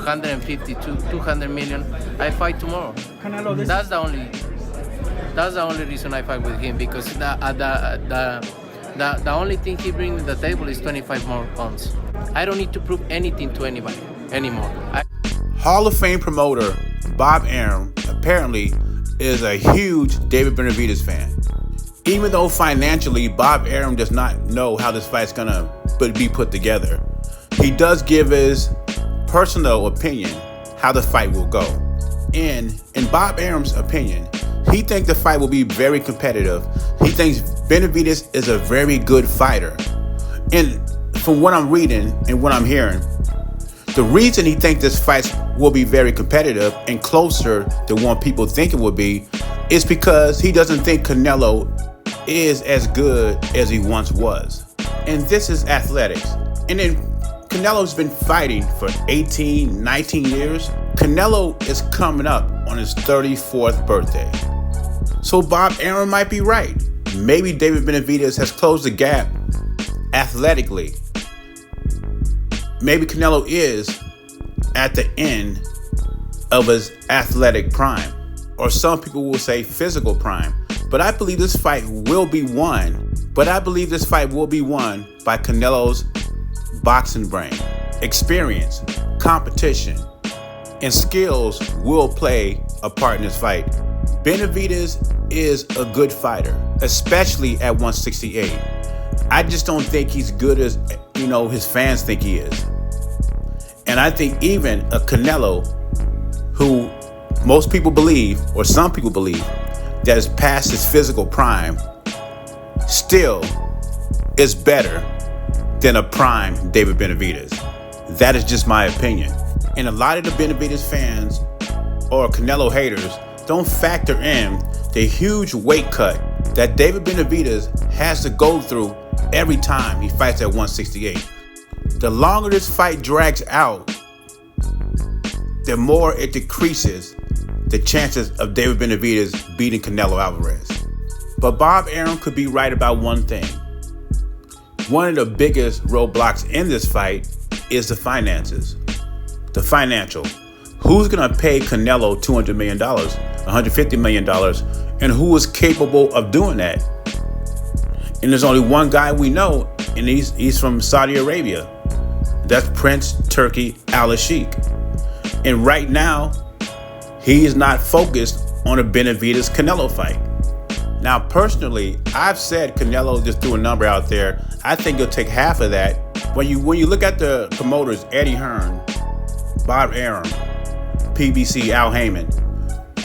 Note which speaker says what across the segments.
Speaker 1: 150 to 200 million, I fight tomorrow.
Speaker 2: Canelo,
Speaker 1: That's the only reason I fight with him, because the only thing he brings to the table is 25 more pounds. I don't need to prove anything to anybody anymore.
Speaker 3: Hall of Fame promoter Bob Arum apparently is a huge David Benavidez fan. Even though financially Bob Arum does not know how this fight's gonna be put together, he does give his personal opinion how the fight will go. In Bob Arum's opinion, he thinks the fight will be very competitive. He thinks Benavidez is a very good fighter. And from what I'm reading and what I'm hearing, the reason he thinks this fight will be very competitive and closer than what people think it would be is because he doesn't think Canelo is as good as he once was. And this is athletics. And then Canelo's been fighting for 18, 19 years. Canelo is coming up on his 34th birthday. So Bob Arum might be right. Maybe David Benavidez has closed the gap athletically. Maybe Canelo is at the end of his athletic prime, or some people will say physical prime. But I believe this fight will be won. by Canelo's boxing brain. Experience, competition, and skills will play a part in this fight. Benavidez is a good fighter, especially at 168. I just don't think he's good as, his fans think he is. And I think even a Canelo, who most people believe, or some people believe, that is past his physical prime, still is better than a prime David Benavidez. That is just my opinion. And a lot of the Benavidez fans or Canelo haters don't factor in the huge weight cut that David Benavidez has to go through every time he fights at 168. The longer this fight drags out, the more it decreases the chances of David Benavidez beating Canelo Alvarez. But Bob Arum could be right about one thing. One of the biggest roadblocks in this fight is the finances. The financial. Who's going to pay Canelo $200 million, $150 million, and who is capable of doing that? And there's only one guy we know, and he's from Saudi Arabia. That's Prince Turki Al-Sheikh. And right now, he is not focused on a Benavidez-Canelo fight. Now, personally, I've said Canelo just threw a number out there. I think he'll take half of that. When you look at the promoters, Eddie Hearn, Bob Arum, PBC, Al Heyman,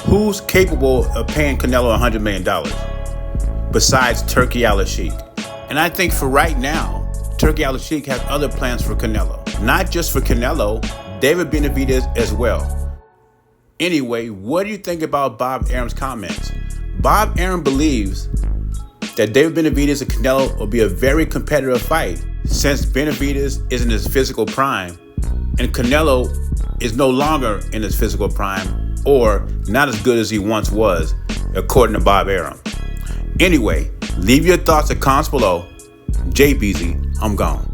Speaker 3: who's capable of paying Canelo $100 million besides Turki Al-Sheikh? And I think for right now, Turki Al-Sheikh has other plans for Canelo. Not just for Canelo, David Benavidez as well. Anyway, what do you think about Bob Arum's comments? Bob Arum believes that David Benavidez and Canelo will be a very competitive fight since Benavidez is in his physical prime and Canelo is no longer in his physical prime or not as good as he once was, according to Bob Arum. Anyway, leave your thoughts in comments below. JBZ, I'm gone.